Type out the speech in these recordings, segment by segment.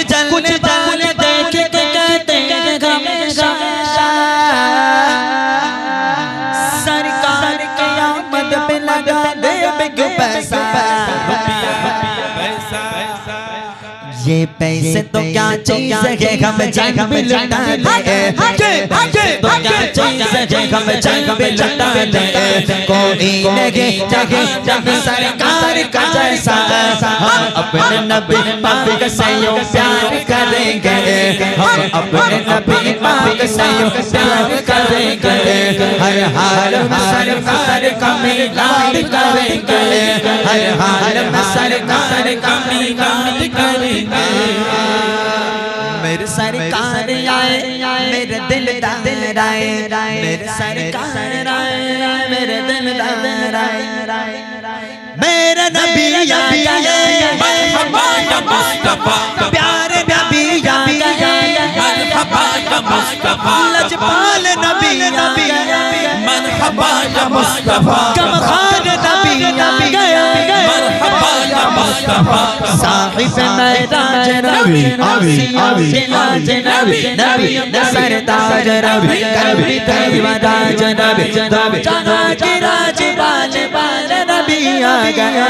जलने वाले देख के कहते हैं हमेशा सरकार की आमद पे लगा दे बिग पैसा। ये पैसे तो क्या चीज है हम जंग में लुटा ले, तो क्या चीज है हम जंग में लुटा ले। कोई नहीं जगह जब सरकार का जैसा हम अपने नबी पाक से यूं प्यार करेंगे, हम अपने नबी पाक से यूं प्यार करेंगे। हर हाल में सरकार का मिलाद करेंगे, हर हाल में सरकार का मिलाद करेंगे। मेरे सरकार आए मेरे दिलदार आए, मेरे सरकार आए मेरे दिलदार आए। मेरा नबी आ गए मरहबा या मुस्तफा, प्यारे नबी आ गए मरहबा या मुस्तफा। लजपाल नबी आ गए मरहबा या मुस्तफा, कमखान नबी आ गए मरहबा या मुस्तफा। साहिब महराज नबी सिराज नबी नबी सरताज नबी कभी दरवाज नबी जहां के राज बाले बाले नबी आ गए।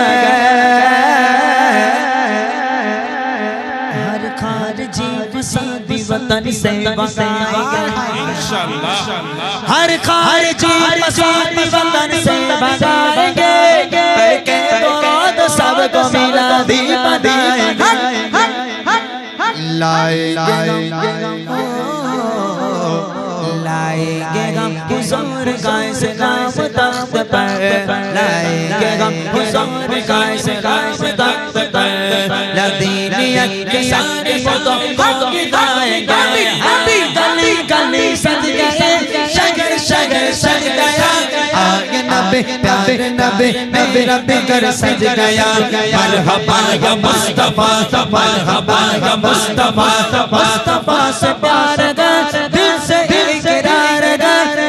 हर खारजी फसादी वतन से भगाएंगे इंशाअल्लाह, हर खारजी फसादी वतन से भगाएंगे। करके तो सबको मिलादी बनाएंगे, लाएंगे हम हुजूर का इस्लाम तख्त पर, लाएंगे हम हुजूर का इस्लाम तख्त पर। लदीनियत के सारे बुतों को गिराएंगे, गली गली सज गए शगर शगर सज गया। आगे नबी प्यारे नबी मेरा बिगर सज गया। मरहबा या मुस्तफा मरहबा या मुस्तफा, मुस्तफा से प्यार दिल से इकरार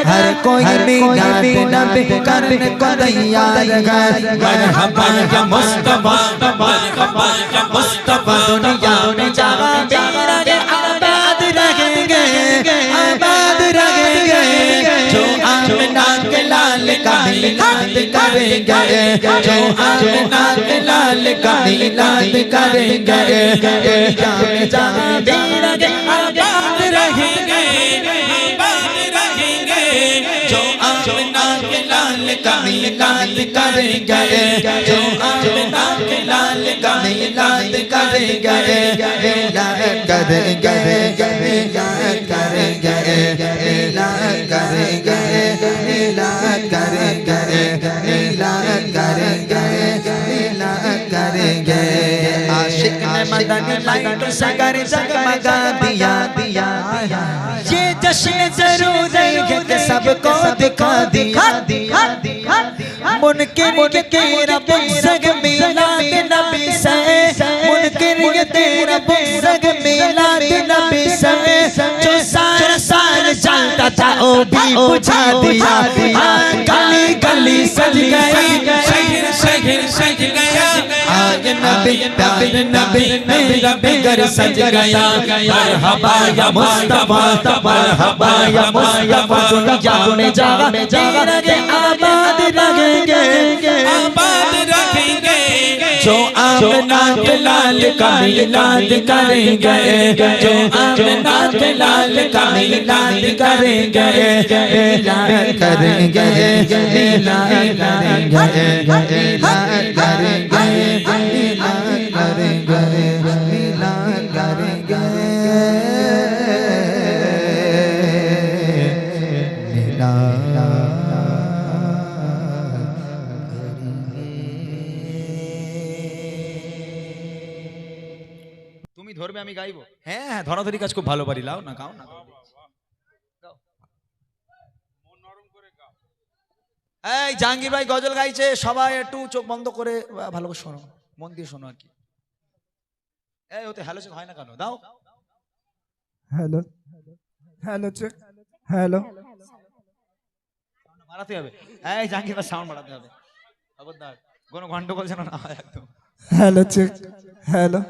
हर कोई मीनात नबी करने को तैयार है। मरहबा या मुस्तफा मरहबा या मुस्तफा, दुनिया में जहां मेरा के आबाद रहेंगे आबाद रहेंगे। जो आमना के लाल का मिलाद करेंगे, जो आमना के लाल का मिलाद करेंगे। जहां मेरा के आबाद रहेंगे आबाद रहेंगे। जो आमना के लाल का मिलाद करेंगे, जो आमना के लाल का मिलाद करेंगे। मिलाद करेंगे मिलाद करेंगे मिलाद करेंगे मिलाद करेंगे मिलाद करेंगे मिलाद करेंगे। आशिक ने मदनी लाइट से कर जगमगा दिया दिया, ये जश्न जरूर है कि सबको दिखा दिया दिया। मुनकिर के तेरा बुज़ग मिलाद नबी से, मुनकिर के तेरा बुज़ग मिलाद नबी से। जो सारा साल चलता था वो भी बुझा दिया। गली गली सज गई शहर शहर सज गया। आगे नबी प्यारे नबी मेरा बिगर सज गया। मरहबा या मुस्तफा मरहबा या मुस्तफा, दुनिया में जहां मेरा के आबाद रहेंगे आबाद रखेंगे। जो आमना के लाल का मिलाद करेंगे, जो आमना के लाल का मिलाद करेंगे। मिलाद करेंगे मिलाद करेंगे मिलाद करेंगे मिलाद करेंगे मिलाद करेंगे তুমি ধরবে আমি গাইবো। হ্যাঁ হ্যাঁ ধরাধরি কাজ খুব ভালো পারি। লাও না গাও না এই জাহাঙ্গীর ভাই গজল গাইছে, সবাই একটু চোখ বন্ধ করে ভালো করে শোনো, মন দিয়ে শোনো আর কি। এই ওতে হ্যালো চেক হয় না কেন? দাও হ্যালো হ্যালো চেক হ্যালো বাড়াতে হবে। এই জাহাঙ্গীর ভাই সাউন্ড বাড়াতে হবে, খবরদার কোনো গন্ডগোল যেন না হয় একদম। হ্যালো চেক হ্যালো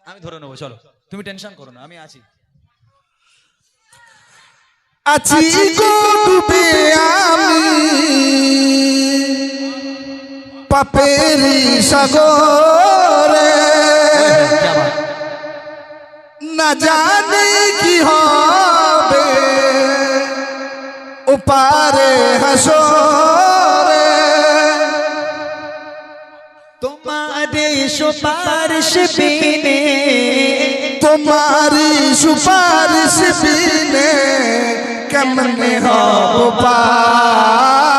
আমি ধরে নেবো, চলো তুমি টেনশন করো না, আমি আছি। আছি গো ডুবে আমি পাপের সাগরে, না জানি কি হবে ওপারে হাসরে। তোমারে সুপারিশ বিনে, তোমারি সুপারিশ বিনে কেমনে হব পার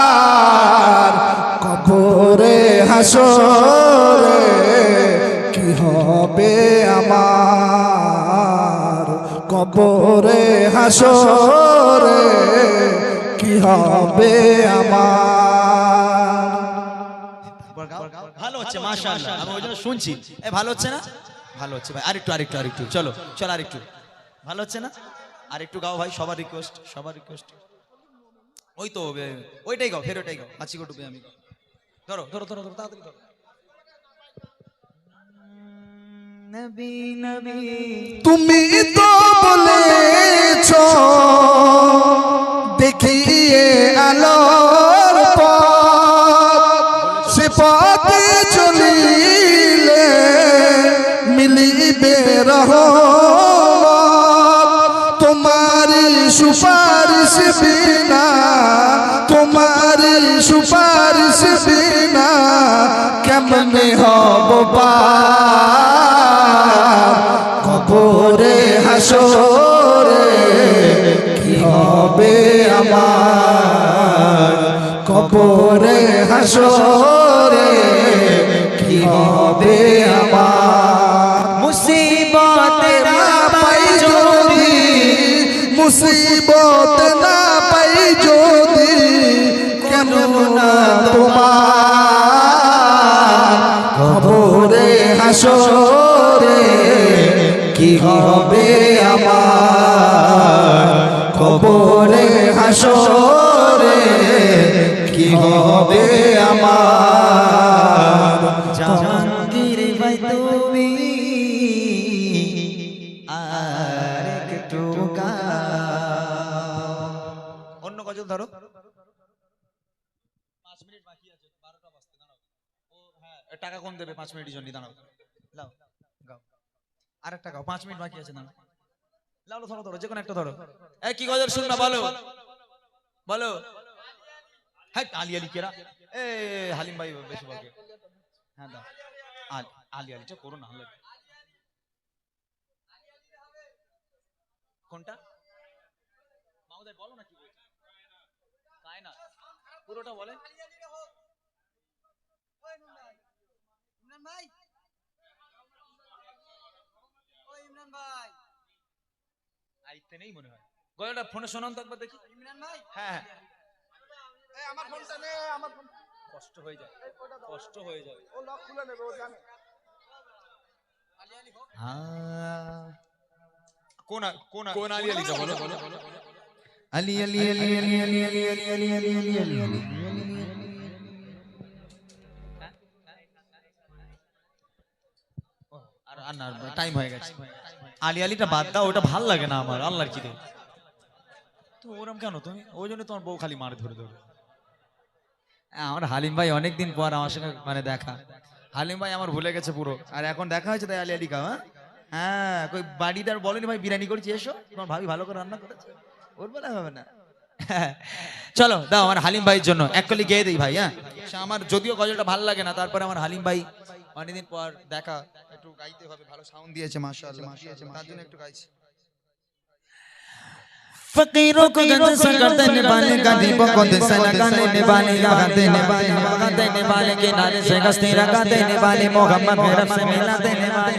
কবরে হাসরে, কি হবে আমার কবরে হাসরে, কি হবে আমার। ভালো হচ্ছে মাশাআল্লাহ, আমি ওই জন্য শুনছি। ভালো হচ্ছে না? ভালো হচ্ছে ভাই, আরেকটু আরেকটু আরেকটু, চলো চলো আরেকটু। ভালো হচ্ছে না? আরেকটু গাও ভাই, সবার রিকোয়েস্ট, সবার রিকোয়েস্ট। ওই তো ওইটাই গাও, ফের ওইটাই গাও, আছি গো ডুবে আমি। ধরো ধরো ধরো ধরো, তাড়াতাড়ি ধরো। নবী নবী তুমি তো বলেছ দেখিয়ে আলোর পথ, সে পথে চলিলে মিলিবে রহমত। তোমারি সুপারিশ বিনা, তোমারি সুপারিশ বিনা কেমনে হব পার কবরে হাসরে, কি হবে আমার কবরে হাসরে, কি হবে আমার। মুসিবত না পাই যদি, মুসিবত না পাই যদি, কেন না তোমার কবরে হাসরে, কি হবে আমার কবরে হাসরে, কি হবে আমার। জাহাঙ্গীর ভাই তুমি আর একটু অন্য গজল ধরো। 5 মিনিট বাকি আছে, 12টা বাজতে, দাঁড়াও। ও হ্যাঁ, টাকা কম দেবে 5 মিনিটের জন্য, দাঁড়াও। লাও গাও, আরেকটা গাও, 5 মিনিট বাকি আছে, দাঁড়াও। লাও ধরো ধরো, যে কোনো একটা ধরো। এই কি গজল শুনবা বলো বলো। হ্যাঁ আলি আলি কেরা, এ হালিম ভাই বেশি বলকে। হ্যাঁ দাও, আলি আলিটা করো না। কোনটা মাউদাই বলো না, কি বলছো? তাই না, পুরোটা বলে। আইতে নেই মনে হয়, গলাটা ফোনে শোনান তো একবার দেখি। হ্যাঁ আমার ফোনটা নে, আমার ফোন কষ্ট হয়ে যায়, কষ্ট হয়ে যায়, ও লক খুলে নেবে, ও জানে। কোন কোন কোন আলি আলিটা বলো। আলি আলি আলি আলি আলি আলি আলি আলি আলি আলি আলি আলি। আর না টাইম হয়ে গেছে, আলি আলিটা বাদ দাও, ওটা ভাল লাগে না আমার, আল্লাহর কি রে। তো ওরম কেন তুমি, ওই জন্য তোমার বউ খালি মার ধরে ধরে। আমার হালিম ভাই অনেকদিন পর আমার সঙ্গে মানে দেখা, হালিম ভাই আমার ভুলে গেছে পুরো, আর এখন দেখা হয়েছে তাই আলি আলি খাও। হ্যাঁ কই বাড়িটার বলেনি ভাই বিরিয়ানি করেছি, এসো তোমার ভাবি ভালো করে রান্না করেছে, ওর বলা হবে না। চলো দাও আমার হালিম ভাইয়ের জন্য এক কলি গেয়ে দিই ভাই। হ্যাঁ আমার যদিও গজলটা ভালো লাগে না, তারপরে আমার হালিম ভাই অনেকদিন পর দেখা, একটু গাইতে হবে, ভালো সাউন্ড দিয়েছে মাশাআল্লাহ, তার জন্য একটু গাইছি। फकीरों को गंज से करते निभाने, गरीबों को दिल से लगाने निभाने, लगाते निभाने, लगाते निभाने, किनारे से गश्ती लगाते निभाने, मोहम्मद के रब से मिलाते निभाने।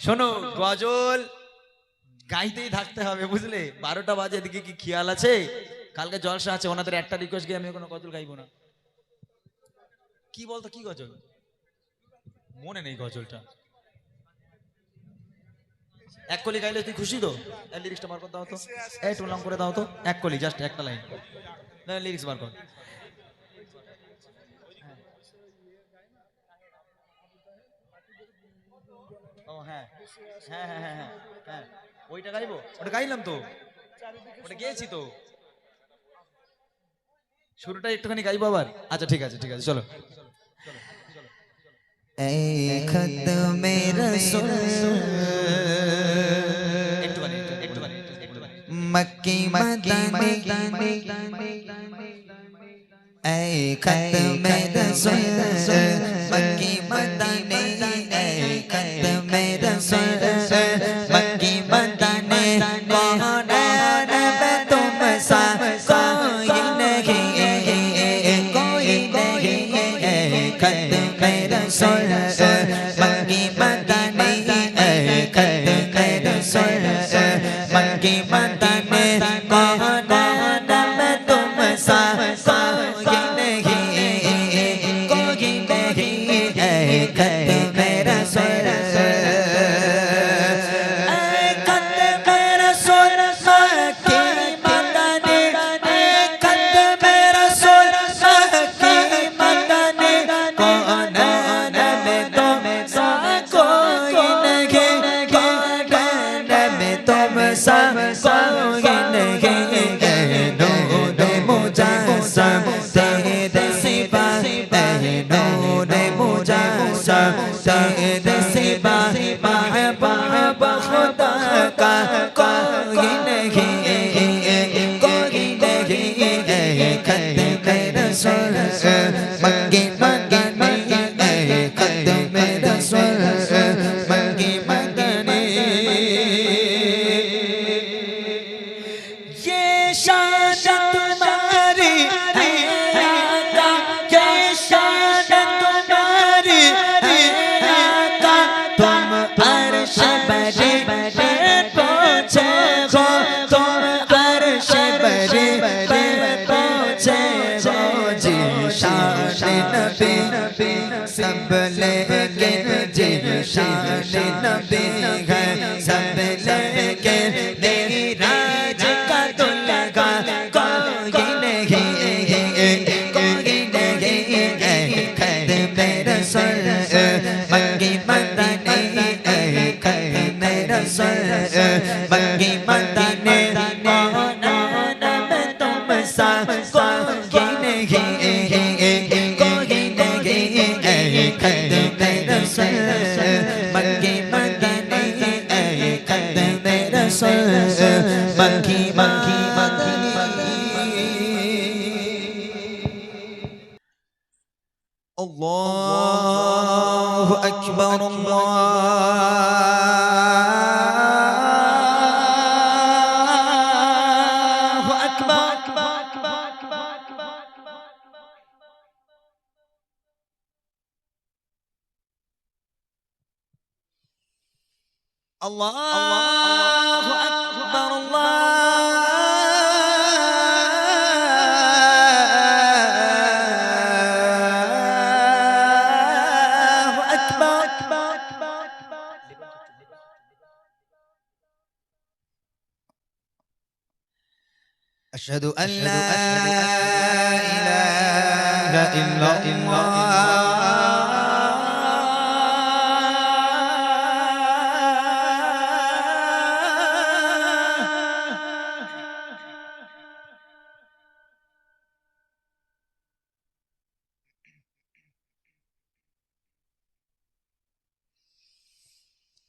শোনো গজল গাইতেই থাকতে হবে বুঝলে, 12টা বাজে, এদিকে কি খেয়াল আছে? কালকে জলসা আছে, ওনাদের একটা রিকোয়েস্ট গিয়ে আমি কোনো গজল গাইবো না। কি বলতো, কি গজল মনে নেই গজলটা। এক কলি গাইলে তুই খুশি তো? লিরিক্সটা বার করে দাও তো, এই টুলাম করে দাও তো, এক কলি, জাস্ট একটা লাইন লিরিক্স বার কর। ও হ্যাঁ হ্যাঁ হ্যাঁ হ্যাঁ হ্যাঁ হ্যাঁ, ওইটা গাইবো, ওটা গাইলাম তো, ওটা গেয়েছি তো, শুরুটা একটুখানি গাইবো আবার। আচ্ছা ঠিক আছে ঠিক আছে, চলো। ऐ खत्मे रसूल मक्की मदनी ऐ खत्मे रसूल मक्की मदनी ऐ खत्मे रसूल मक्की मदनी कौन है तुम सा कोई नहीं कोई नहीं ऐ खत्मे रसूल मक्की मदनी ऐ खत्मे रसूल मक्की मदनी कौन है तुम सा कोई नहीं कोई नहीं ऐ खत्मे रसूल ऐ खत्मे रसूल मक्की मदनी ऐ खत्मे रसूल मक्की मदनी कौन है तुम सा कोई नहीं कौन है तुम सा कोई नहीं नूर मुजस्सम तेरे सिवा नूर मुजस्सम तेरे सिवा महबूब खुदा का कोई नहीं कोई नहीं खत्मे रसूल मक्की मदनी खत्मे रसूल मक्की मदनी ये शान तुम्हारी है आका ये शान तुम्हारी है आका तुम अर्श बरे पहुंचे हो तुम अर्श बरे पहुंचे हो जी शान नबी सब लेके जी शान नबी है सब लेके तेरी राज का दुल्हा कोई नहीं कोई नहीं खत्मे रसूल मक्की मदनी खत्मे रसूल मक्की मदनी कौन है तुम सा कोई नहीं कोई नहीं खत्मे रसूल मक्की मदनी खत्मे रसूल मक्की मदनी अल्लाहु अकबर अल्लाहु अकबर अल्लाहु अकबर अल्लाहु अकबर अशहदु अन ला इलाहा इल्लल्लाह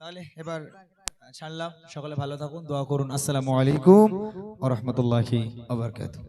তাহলে এবার ছাড়লাম। সকলে ভালো থাকুন, দোয়া করুন। আসসালামু আলাইকুম ওয়া রাহমাতুল্লাহি ওয়া বারাকাতুহু।